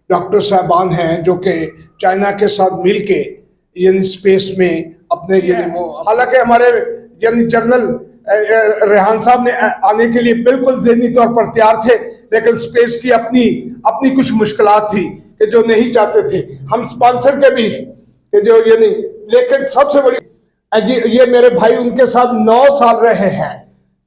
Doctor साहबान हैं जो कि चाइना के साथ मिलके यानी स्पेस में अपने यानी वो, हालांकि हमारे यानी जनरल रेहान साहब ने आने के लिए बिल्कुल ज़हनी तौर पर तैयार थे, लेकिन स्पेस की अपनी अपनी कुछ मुश्किलात थी कि जो नहीं चाहते थे। हम स्पॉन्सर के भी कि जो यानी, लेकिन सबसे बड़ी ये मेरे भाई उनके साथ 9 साल रहे हैं।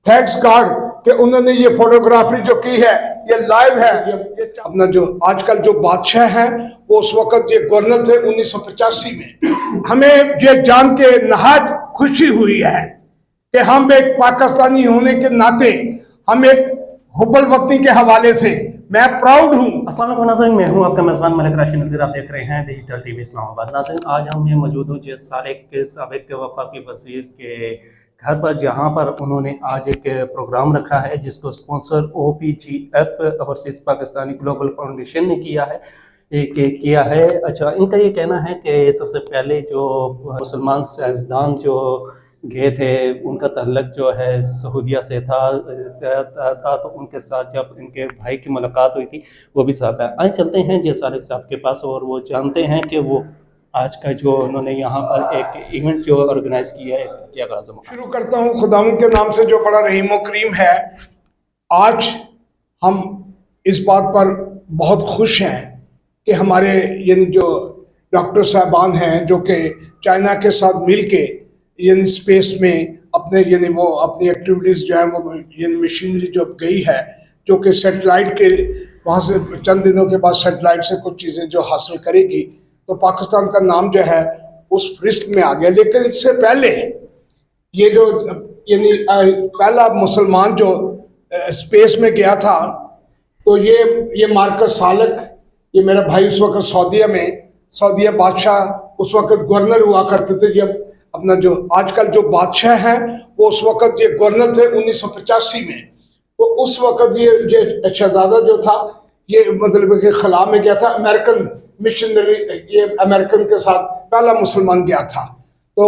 थैंक्स गॉड कि उन्होंने ये फोटोग्राफी जो की है ये लाइव है। ये अपना जो आजकल जो बादशाह है वो उस वक्त ये गवर्नर थे 1985 में। हमें ये जान के नहायत खुशी हुई है कि हम एक पाकिस्तानी होने के नाते हम एक हुब्बुल वतनी के हवाले से मैं प्राउड हूँ। अस्सलाम वालेकुम नाज़रीन, मैं हूँ आपका मेज़बान मलिक राशिद नज़ीर। आप देख रहे हैं डिजिटल टीवी इस्लामाबाद। नाज़रीन, आज हम ये मौजूद हूँ जिस साबिक़ वफाकी वज़ीर के घर पर, जहाँ पर उन्होंने आज एक प्रोग्राम रखा है जिसको sponsor OPGF overseas Pakistani global foundation ने किया है। अच्छा, इनका ये कहना है कि सबसे पहले जो मुसलमान साइंसदान जो गए थे उनका तल्लक जो है सऊदीया से था तो उनके साथ जब इनके भाई की मुलाकात हुई थी वो भी साथ है। आए चलते हैं जे सारिक साहब के पास और वो जानते हैं कि वो आज का जो उन्होंने यहाँ पर एक इवेंट जो ऑर्गेनाइज किया है इसका क्या ग़रज़ है। शुरू करता हूँ खुदावंद के नाम से जो बड़ा रहीम व करीम है। आज हम इस बात पर बहुत खुश हैं कि हमारे यानी जो डॉक्टर साहबान हैं जो कि चाइना के साथ मिलके यानी स्पेस में अपने यानी वो अपनी एक्टिविटीज़ जो है वो यानी मशीनरी जो गई है जो कि सेटेलाइट के वहाँ से चंद दिनों के बाद सेटेलाइट से कुछ चीज़ें जो हासिल करेगी तो पाकिस्तान का नाम जो है उस फहरिस्त में आ गया। लेकिन इससे पहले ये जो यानी पहला मुसलमान जो स्पेस में गया था तो ये मार्कस सालक, ये मेरा भाई उस वक्त सऊदीया बादशाह उस वक्त गवर्नर हुआ करते थे। जब अपना जो आजकल जो बादशाह है वो उस वक्त ये गवर्नर थे 1985 में। तो उस वक्त ये शहजादा जो था ये मतलब कि खला में गया था, अमेरिकन मिशनरी, ये अमेरिकन के साथ पहला मुसलमान गया था। तो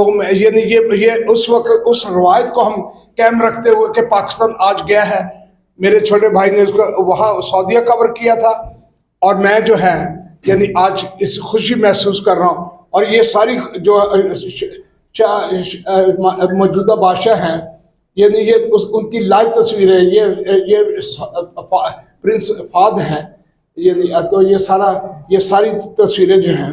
ये उस वक्त उस रवायत को हम कायम रखते हुए कि पाकिस्तान आज गया है। मेरे छोटे भाई ने उसको वहाँ सऊदीया कवर किया था और मैं जो है यानी आज इस खुशी महसूस कर रहा हूँ। और ये सारी जो मौजूदा बादशाह हैं यानी ये उनकी लाइव तस्वीरें, ये प्रिंस फाद हैं यानी, तो ये सारी तस्वीरें जो हैं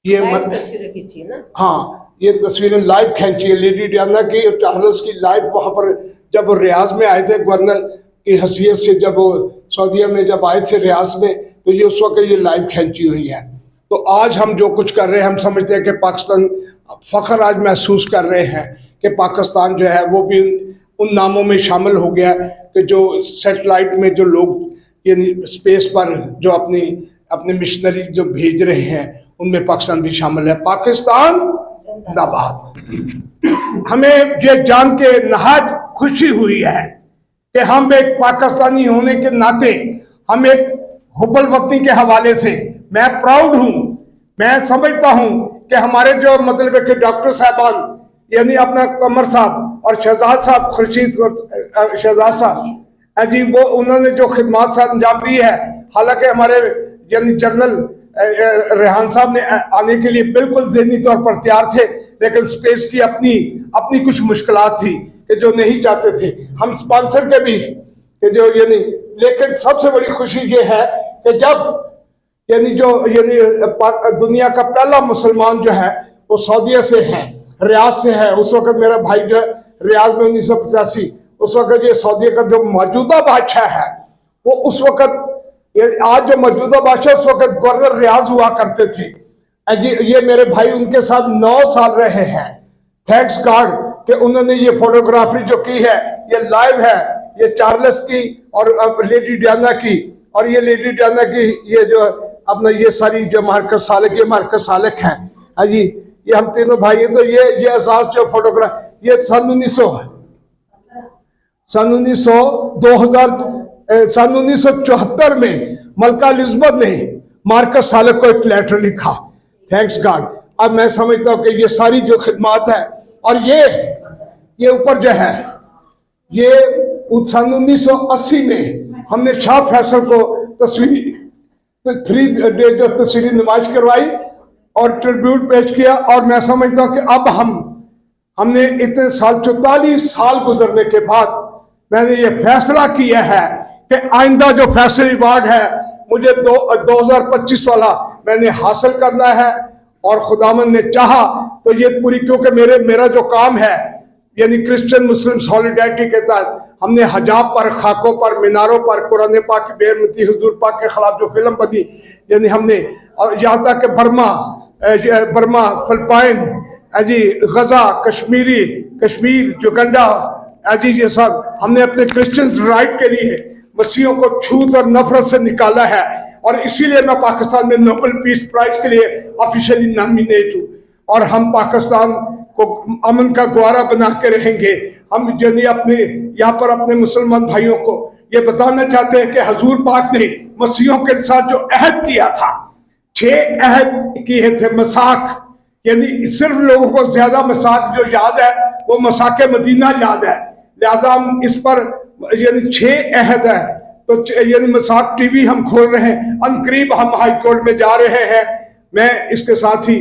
ये तस्वीरें खींची ना। हाँ, ये तस्वीरें लाइव खींची है लेडी डियाना की और चार्ल्स की लाइव। वहाँ पर जब रियाज में आए थे गवर्नर की हैसियत से, जब वो सऊदीया में जब आए थे रियाज में, तो ये उस वक्त ये लाइव खींची हुई है। तो आज हम जो कुछ कर रहे हैं हम समझते हैं कि पाकिस्तान फ़ख्र आज महसूस कर रहे हैं कि पाकिस्तान जो है वो भी उन नामों में शामिल हो गया कि जो सेटेलाइट में जो लोग यानी स्पेस पर जो अपनी मिशनरी जो भेज रहे हैं उनमें पाकिस्तान भी शामिल है। पाकिस्तान जिंदाबाद। हमें ये जान के नहायत खुशी हुई है कि हम एक पाकिस्तानी होने के नाते हम एक हुब्बुल वतनी के हवाले से मैं प्राउड हूँ। मैं समझता हूँ कि हमारे जो मतलब है कि डॉक्टर साहबान यानी अपना कमर साहब और शहजाद साहब, खुर्शीद शहजाद साहब जी, वो उन्होंने जो खिदमत से अंजाम दी है। हालांकि हमारे यानी जनरल रेहान साहब ने आने के लिए बिल्कुल ज़हनी तौर पर तैयार थे, लेकिन स्पेस की अपनी अपनी कुछ मुश्किलात थी कि जो नहीं चाहते थे। हम स्पॉन्सर के भी कि जो यानी, लेकिन सबसे बड़ी खुशी ये है कि जब यानी दुनिया का पहला मुसलमान जो है वो सऊदीया से है, रियाज से है। उस वक्त मेरा भाई जो है रियाज में 1985, उस वक्त ये सऊदीया का जो मौजूदा बादशाह है वो उस वक्त, आज जो मौजूदा बादशाह उस वक्त गवर्नर रियाज हुआ करते थे। ये मेरे भाई उनके साथ 9 साल रहे हैं। थैंक्स गॉड कि उन्होंने ये फोटोग्राफी जो की है ये लाइव है। ये चार्ल्स की और लेडी डियाना की, और ये लेडी डियाना की ये जो अपना ये सारी जो मार्कस सालक हैं। हाँ जी, ये हम तीनों भाई हैं। तो ये एहसास जो फोटोग्राफ ये सन 1974 में मलका एलिज़ाबेथ ने मार्कस सालक को एक लेटर लिखा। Thanks God. अब मैं समझता हूँ कि ये सारी जो खिदमत है और ये ऊपर जो है ये सन 1980 में हमने शाह फैसल को 3 डे जो तस्वीरी नुमाइश करवाई और ट्रिब्यूट पेश किया। और मैं समझता हूँ कि अब हमने इतने साल 44 साल गुजरने के बाद मैंने ये फैसला किया है कि आइंदा जो फैसले अवार्ड है मुझे 2025 वाला मैंने हासिल करना है। और खुदावन ने चाहा तो ये पूरी, क्योंकि मेरा जो काम है यानी क्रिश्चियन मुस्लिम सॉलिडारिटी के तहत हमने हजाब पर, खाकों पर, मीनारों पर कुरान पाक की बेहरमती हुजूर पाक के खिलाफ जो फिल्म बनी, यानी हमने, और यहाँ तक कि बर्मा, फिलिपाइन, जी गजा, कश्मीर, युगांडा, जी ये सब हमने अपने क्रिश्चियंस राइट के लिए मसीहों को छूत और नफरत से निकाला है। और इसीलिए मैं पाकिस्तान में नोबेल पीस प्राइज के लिए ऑफिशियली नॉमिनेट हूँ। और हम पाकिस्तान को अमन का ग्वारा बना के रहेंगे। हम यानी अपने यहाँ पर अपने मुसलमान भाइयों को ये बताना चाहते हैं कि हजूर पाक ने मसीहों के साथ जो अहद किया था, 6 अहद किए थे। मसाक, यानी सिर्फ लोगों को ज्यादा मसाक जो याद है वो मसाके मदीना याद है, लिहाजा हम इस पर यानी 6 अहद है। तो यानी मसाक टीवी हम खोल रहे हैं, अनकरीब हम हाई कोर्ट में जा रहे हैं। मैं इसके साथ ही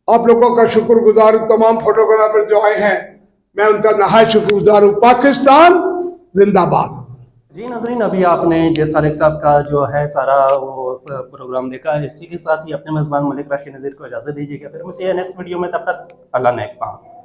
आप लोगों का शुक्रगुजार हूं, तमाम फोटोग्राफर जो आए हैं मैं उनका नहायत शुक्रगुजार हूं। पाकिस्तान जिंदाबाद। जी नाज़रीन, अभी आपने जे सालेक साहब का जो है सारा वो प्रोग्राम देखा। इसी के साथ ही अपने मेज़बान मलिक राशिद नज़ीर को इजाज़त दीजिएगा। फिर मिलते हैं नेक्स्ट वीडियो में, तब तक अल्लाह नेक पाओ।